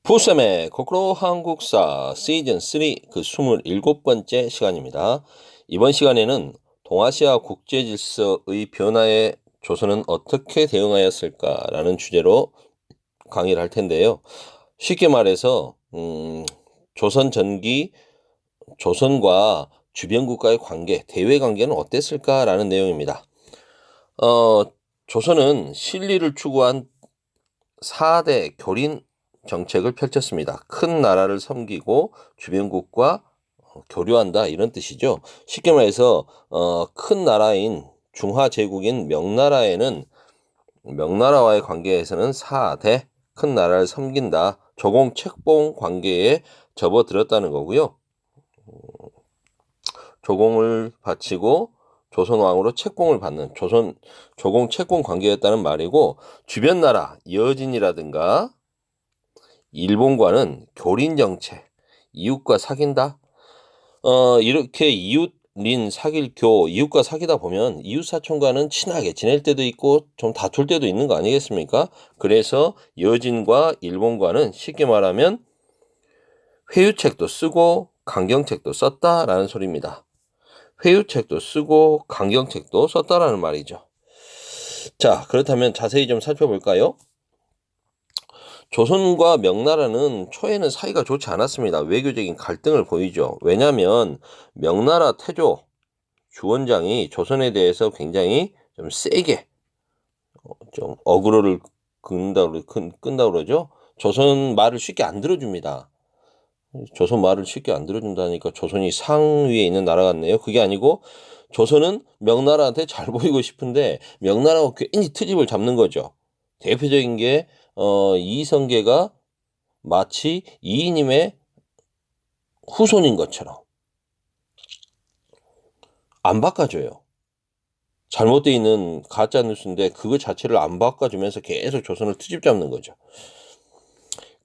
푸쌤의 거꾸로 한국사 시즌 3 그 27번째 시간입니다. 이번 시간에는 동아시아 국제질서의 변화에 조선은 어떻게 대응하였을까라는 주제로 강의를 할 텐데요. 쉽게 말해서 조선 전기 조선과 주변 국가의 관계, 대외 관계는 어땠을까라는 내용입니다. 조선은 실리를 추구한 4대 교린 정책을 펼쳤습니다. 큰 나라를 섬기고 주변국과 교류한다 이런 뜻이죠. 쉽게 말해서 큰 나라인 중화제국인 명나라와의 관계에서는 4대 큰 나라를 섬긴다. 조공 책봉 관계에 접어들었다는 거고요. 조공을 바치고 조선왕으로 책봉을 받는 조공 책봉 관계였다는 말이고, 주변 나라 여진이라든가 일본과는 교린 정책, 이웃과 사귄다. 이렇게 이웃린 사귈교, 이웃과 사귀다 보면 이웃 사촌과는 친하게 지낼 때도 있고 좀 다툴 때도 있는 거 아니겠습니까? 그래서 여진과 일본과는 쉽게 말하면 회유책도 쓰고 강경책도 썼다라는 소리입니다. 회유책도 쓰고 강경책도 썼다라는 말이죠. 자, 그렇다면 자세히 좀 살펴볼까요? 조선과 명나라는 초에는 사이가 좋지 않았습니다. 외교적인 갈등을 보이죠. 왜냐하면 명나라 태조 주원장이 조선에 대해서 굉장히 좀 세게 좀 어그로를 끈다 그러죠. 조선 말을 쉽게 안 들어줍니다. 조선 말을 쉽게 안 들어준다니까 조선이 상위에 있는 나라 같네요. 그게 아니고 조선은 명나라한테 잘 보이고 싶은데 명나라가 괜히 트집을 잡는 거죠. 대표적인 게 이성계가 마치 이이님의 후손인 것처럼 안 바꿔줘요. 잘못되어 있는 가짜 뉴스인데 그거 자체를 안 바꿔주면서 계속 조선을 트집 잡는 거죠.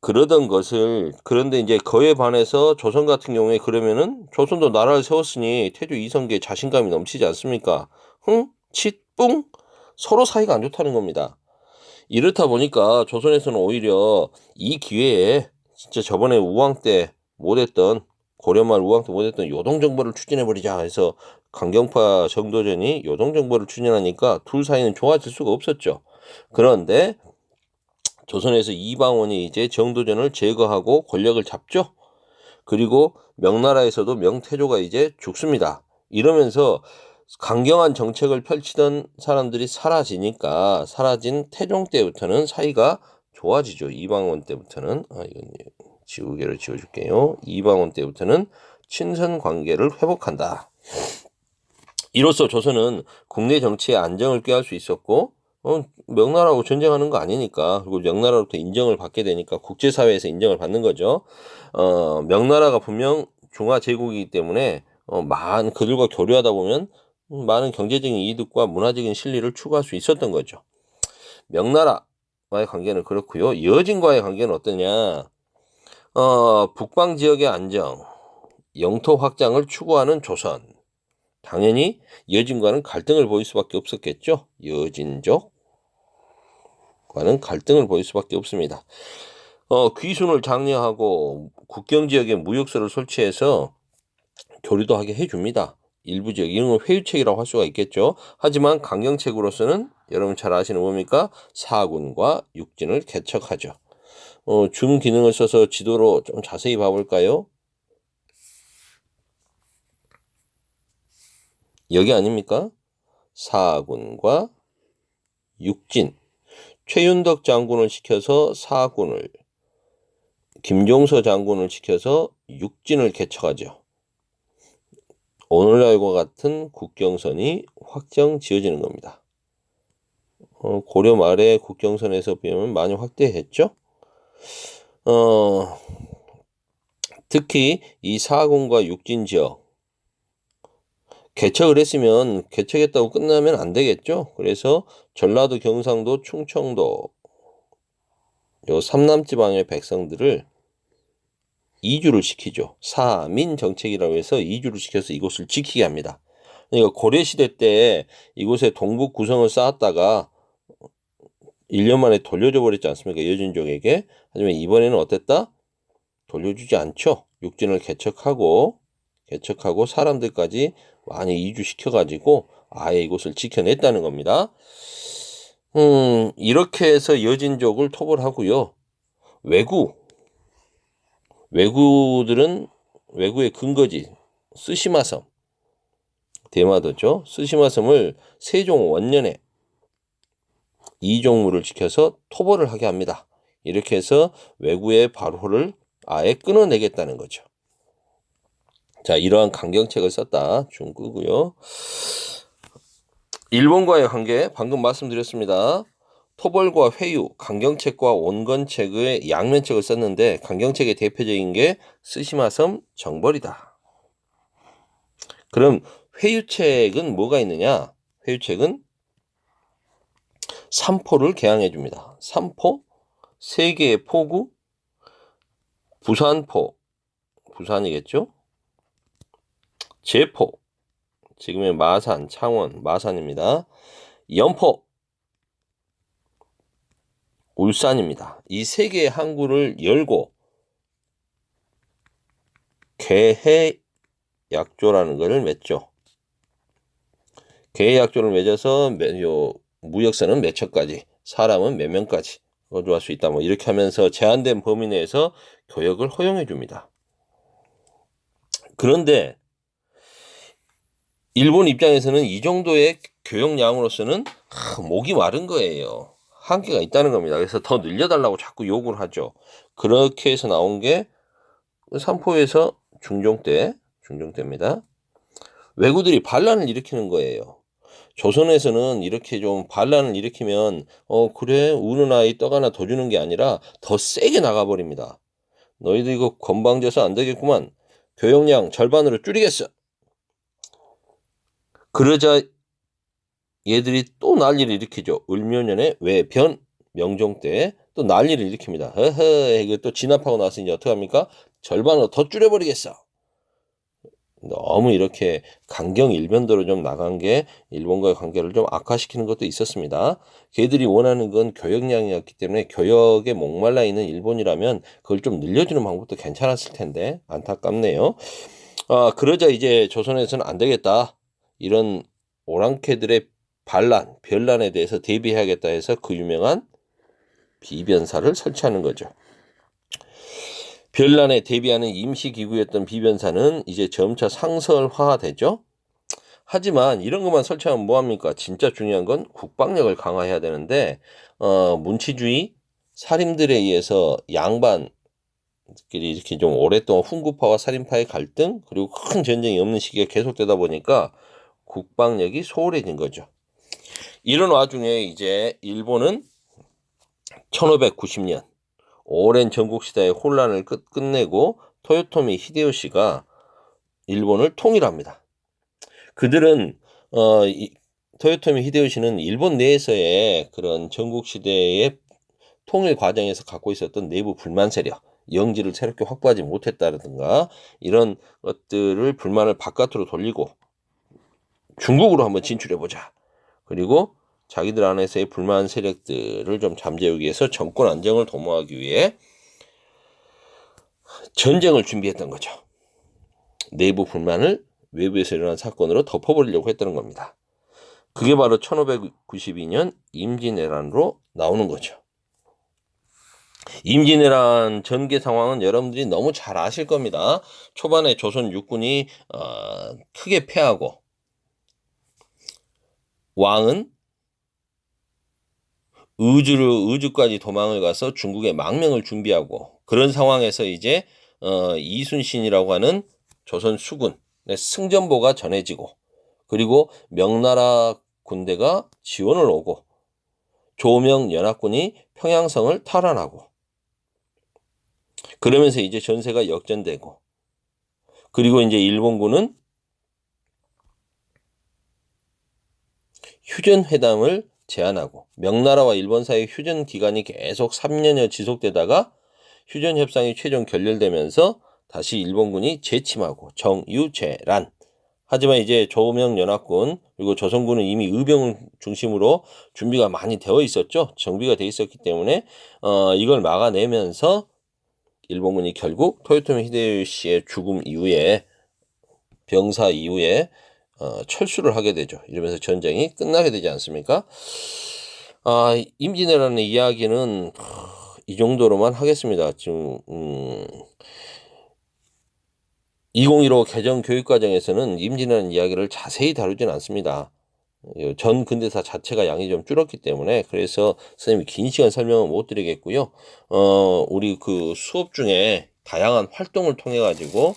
그런데 이제 그에 반해서 조선 같은 경우에 그러면은 조선도 나라를 세웠으니 태조 이성계에 자신감이 넘치지 않습니까? 칫뿡 서로 사이가 안 좋다는 겁니다. 이렇다 보니까 조선에서는 오히려 이 기회에 진짜 저번에 우왕 때 못했던 고려말 우왕 때 못했던 요동정벌을 추진해버리자 해서 강경파 정도전이 요동정벌을 추진하니까 둘 사이는 좋아질 수가 없었죠. 그런데 조선에서 이방원이 이제 정도전을 제거하고 권력을 잡죠. 그리고 명나라에서도 명태조가 이제 죽습니다. 이러면서 강경한 정책을 펼치던 사람들이 사라진 태종 때부터는 사이가 좋아지죠. 이방원 때부터는 이건 지우개를 지워줄게요. 이방원 때부터는 친선 관계를 회복한다. 이로써 조선은 국내 정치의 안정을 꾀할 수 있었고, 명나라하고 전쟁하는 거 아니니까, 그리고 명나라로부터 인정을 받게 되니까 국제사회에서 인정을 받는 거죠. 명나라가 분명 중화제국이기 때문에 그들과 교류하다 보면 많은 경제적인 이득과 문화적인 실리를 추구할 수 있었던 거죠. 명나라와의 관계는 그렇고요. 여진과의 관계는 어떠냐? 북방 지역의 안정, 영토 확장을 추구하는 조선. 당연히 여진과는 갈등을 보일 수밖에 없었겠죠. 여진족과는 갈등을 보일 수밖에 없습니다. 귀순을 장려하고 국경지역에 무역소를 설치해서 교류도 하게 해줍니다. 일부 지역, 이런 걸 회유책이라고 할 수가 있겠죠. 하지만 강경책으로서는 여러분 잘 아시는 뭡니까? 사군과 육진을 개척하죠. 줌 기능을 써서 지도로 좀 자세히 봐볼까요? 여기 아닙니까? 사군과 육진. 최윤덕 장군을 시켜서 사군을, 김종서 장군을 시켜서 육진을 개척하죠. 오늘날과 같은 국경선이 확정 지어지는 겁니다. 고려 말에 국경선에서 보면 많이 확대했죠. 특히 이 사군과 육진 지역 개척을 했으면 개척했다고 끝나면 안 되겠죠. 그래서 전라도, 경상도, 충청도 요 삼남지방의 백성들을 이주를 시키죠. 사민 정책이라고 해서 이주를 시켜서 이곳을 지키게 합니다. 그러니까 고려시대 때 이곳에 동북 구성을 쌓았다가 1년 만에 돌려줘 버렸지 않습니까? 여진족에게. 하지만 이번에는 어땠다? 돌려주지 않죠. 육진을 개척하고 사람들까지 많이 이주시켜가지고 아예 이곳을 지켜냈다는 겁니다. 이렇게 해서 여진족을 토벌하고요. 왜구들은 왜구의 근거지 쓰시마섬 대마도죠. 쓰시마섬을 세종 원년에 이종무를 지켜서 토벌을 하게 합니다. 이렇게 해서 왜구의 발호를 아예 끊어내겠다는 거죠. 자, 이러한 강경책을 썼다. 중구고요. 일본과의 관계 방금 말씀드렸습니다. 토벌과 회유, 강경책과 온건책의 양면책을 썼는데 강경책의 대표적인 게 쓰시마섬 정벌이다. 그럼 회유책은 뭐가 있느냐? 회유책은 삼포를 개항해 줍니다. 삼포, 세 개의 포구, 부산포, 부산이겠죠? 제포, 지금의 마산, 창원, 마산입니다. 연포, 울산입니다. 이 세 개의 항구를 열고 계해약조라는 것을 맺죠. 계해약조를 맺어서 무역선은 몇 척까지, 사람은 몇 명까지 거주할 수 있다. 뭐 이렇게 하면서 제한된 범위 내에서 교역을 허용해 줍니다. 그런데 일본 입장에서는 이 정도의 교역량으로서는 목이 마른 거예요. 한계가 있다는 겁니다. 그래서 더 늘려달라고 자꾸 요구를 하죠. 그렇게 해서 나온 게 삼포에서 중종때입니다. 왜구들이 반란을 일으키는 거예요. 조선에서는 이렇게 좀 반란을 일으키면 그래 우는 아이 떡 하나 더 주는 게 아니라 더 세게 나가버립니다. 너희들 이거 건방져서 안 되겠구만. 교역량 절반으로 줄이겠어. 그러자 얘들이 또 난리를 일으키죠. 을묘년에 왜변 명종 때 또 난리를 일으킵니다. 허허 이거 또 진압하고 나서 이제 어떡합니까? 절반으로 더 줄여버리겠어. 너무 이렇게 강경 일변도로 좀 나간 게 일본과의 관계를 좀 악화시키는 것도 있었습니다. 걔들이 원하는 건 교역량이었기 때문에 교역에 목말라 있는 일본이라면 그걸 좀 늘려주는 방법도 괜찮았을 텐데 안타깝네요. 그러자 이제 조선에서는 안 되겠다. 이런 오랑캐들의 변란에 대해서 대비해야겠다 해서 그 유명한 비변사를 설치하는 거죠. 변란에 대비하는 임시기구였던 비변사는 이제 점차 상설화되죠. 하지만 이런 것만 설치하면 뭐합니까? 진짜 중요한 건 국방력을 강화해야 되는데 문치주의 살인들에 의해서 양반끼리 이렇게 좀 오랫동안 훈구파와 살인파의 갈등 그리고 큰 전쟁이 없는 시기가 계속되다 보니까 국방력이 소홀해진 거죠. 이런 와중에 이제 일본은 1590년 오랜 전국시대의 혼란을 끝내고 토요토미 히데요시가 일본을 통일합니다. 그들은 토요토미 히데요시는 일본 내에서의 그런 전국시대의 통일 과정에서 갖고 있었던 내부 불만 세력, 영지를 새롭게 확보하지 못했다든가 이런 것들을 불만을 바깥으로 돌리고 중국으로 한번 진출해보자. 그리고 자기들 안에서의 불만 세력들을 좀 잠재우기 위해서 정권 안정을 도모하기 위해 전쟁을 준비했던 거죠. 내부 불만을 외부에서 일어난 사건으로 덮어버리려고 했다는 겁니다. 그게 바로 1592년 임진왜란으로 나오는 거죠. 임진왜란 전개 상황은 여러분들이 너무 잘 아실 겁니다. 초반에 조선 육군이 크게 패하고 왕은 의주까지 도망을 가서 중국에 망명을 준비하고 그런 상황에서 이제 이순신이라고 하는 조선 수군의 승전보가 전해지고 그리고 명나라 군대가 지원을 오고 조명 연합군이 평양성을 탈환하고 그러면서 이제 전세가 역전되고 그리고 이제 일본군은 휴전회담을 제안하고 명나라와 일본 사이 휴전 기간이 계속 3년여 지속되다가 휴전 협상이 최종 결렬되면서 다시 일본군이 재침하고 정유재란 하지만 이제 조명연합군 그리고 조선군은 이미 의병을 중심으로 준비가 많이 되어 있었죠. 정비가 되어 있었기 때문에 이걸 막아내면서 일본군이 결국 토요토미 히데요시의 죽음 이후에 병사 이후에 철수를 하게 되죠. 이러면서 전쟁이 끝나게 되지 않습니까? 임진왜란의 이야기는 이 정도로만 하겠습니다. 지금 2015 개정 교육과정에서는 임진왜란 이야기를 자세히 다루진 않습니다. 전 근대사 자체가 양이 좀 줄었기 때문에 그래서 선생님이 긴 시간 설명을 못 드리겠고요. 우리 그 수업 중에 다양한 활동을 통해 가지고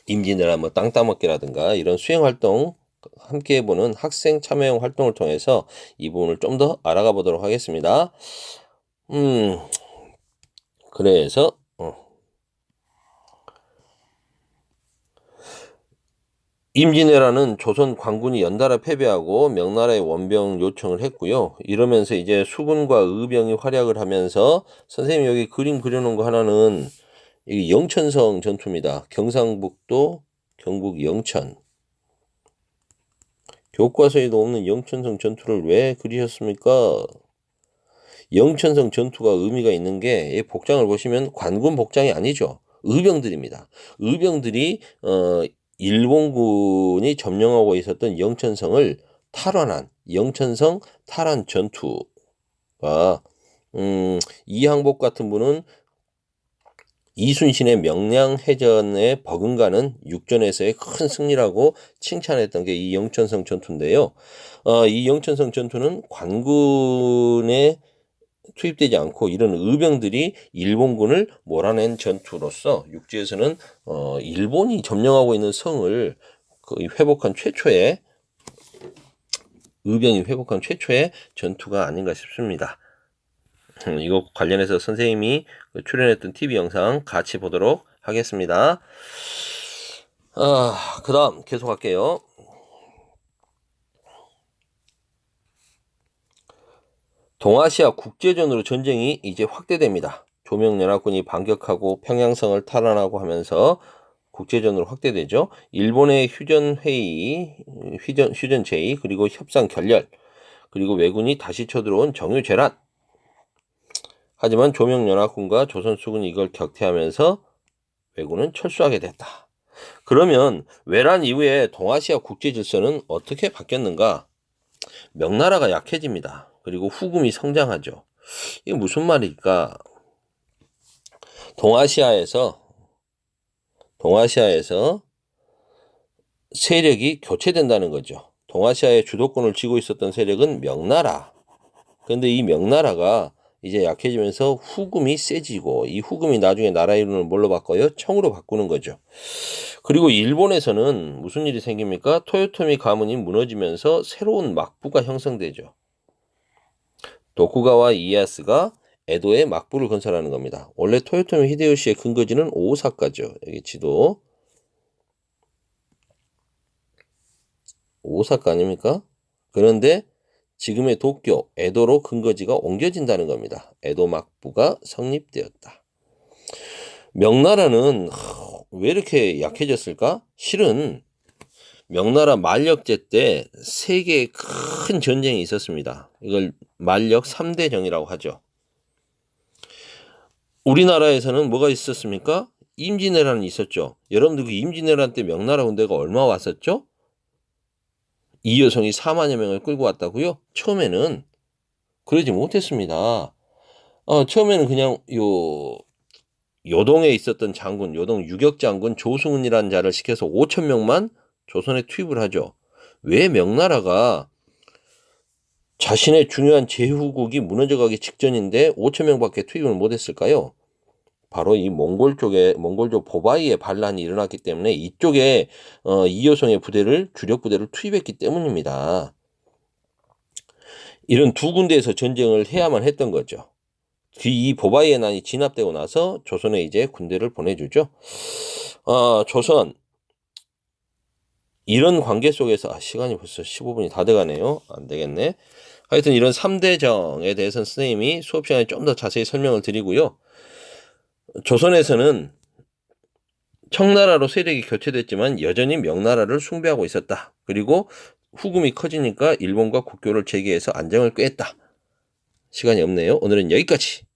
임진왜란 뭐 땅 따먹기라든가 이런 수행 활동 함께 해보는 학생 참여형 활동을 통해서 이 부분을 좀 더 알아가 보도록 하겠습니다. 그래서 임진왜란은 조선 관군이 연달아 패배하고 명나라의 원병 요청을 했고요. 이러면서 이제 수군과 의병이 활약을 하면서 선생님이 여기 그림 그려놓은 거 하나는 이 영천성 전투입니다. 경상북도 경북 영천. 교과서에도 없는 영천성 전투를 왜 그리셨습니까? 영천성 전투가 의미가 있는 게 이 복장을 보시면 관군 복장이 아니죠. 의병들입니다. 의병들이 일본군이 점령하고 있었던 영천성을 탈환한 영천성 탈환 전투가 이항복 같은 분은 이순신의 명량해전에 버금가는 육전에서의 큰 승리라고 칭찬했던 게 이 영천성 전투인데요. 이 영천성 전투는 관군에 투입되지 않고 이런 의병들이 일본군을 몰아낸 전투로서 육지에서는 일본이 점령하고 있는 성을 회복한 최초의 의병이 회복한 최초의 전투가 아닌가 싶습니다. 이거 관련해서 선생님이 출연했던 TV 영상 같이 보도록 하겠습니다. 그 다음 계속 할게요. 동아시아 국제전으로 전쟁이 이제 확대됩니다. 조명연합군이 반격하고 평양성을 탈환하고 하면서 국제전으로 확대되죠. 일본의 휴전회의, 휴전제의, 그리고 협상 결렬, 그리고 왜군이 다시 쳐들어온 정유재란. 하지만 조명연합군과 조선수군이 이걸 격퇴하면서 왜군은 철수하게 됐다. 그러면 외란 이후에 동아시아 국제질서는 어떻게 바뀌었는가? 명나라가 약해집니다. 그리고 후금이 성장하죠. 이게 무슨 말일까? 동아시아에서 세력이 교체된다는 거죠. 동아시아의 주도권을 쥐고 있었던 세력은 명나라. 그런데 이 명나라가 이제 약해지면서 후금이 세지고 이 후금이 나중에 나라 이름을 뭘로 바꿔요? 청으로 바꾸는 거죠. 그리고 일본에서는 무슨 일이 생깁니까? 토요토미 가문이 무너지면서 새로운 막부가 형성되죠. 도쿠가와 이에야스가 에도에 막부를 건설하는 겁니다. 원래 토요토미 히데요시의 근거지는 오사카죠. 여기 지도. 오사카 아닙니까? 그런데 지금의 도쿄, 에도로 근거지가 옮겨진다는 겁니다. 에도 막부가 성립되었다. 명나라는 왜 이렇게 약해졌을까? 실은 명나라 만력제 때 세 개의 큰 전쟁이 있었습니다. 이걸 만력 3대정이라고 하죠. 우리나라에서는 뭐가 있었습니까? 임진왜란이 있었죠. 여러분들 그 임진왜란 때 명나라 군대가 얼마 왔었죠? 이여성이 4만여 명을 끌고 왔다고요? 처음에는 그러지 못했습니다. 처음에는 그냥 요동에 있었던 장군, 요동 유격장군 조승훈이라는 자를 시켜서 5천 명만 조선에 투입을 하죠. 왜 명나라가 자신의 중요한 제후국이 무너져가기 직전인데 5천 명밖에 투입을 못했을까요? 바로 이 몽골족 보바이의 반란이 일어났기 때문에 이쪽에 이여성의 주력 부대를 투입했기 때문입니다. 이런 두 군데에서 전쟁을 해야만 했던 거죠. 이 보바이의 난이 진압되고 나서 조선에 이제 군대를 보내주죠. 조선 이런 관계 속에서 시간이 벌써 15분이 다 돼가네요. 안 되겠네. 하여튼 이런 3대정에 대해서는 선생님이 수업 시간에 좀 더 자세히 설명을 드리고요. 조선에서는 청나라로 세력이 교체됐지만 여전히 명나라를 숭배하고 있었다. 그리고 후금이 커지니까 일본과 국교를 재개해서 안정을 꾀했다. 시간이 없네요. 오늘은 여기까지.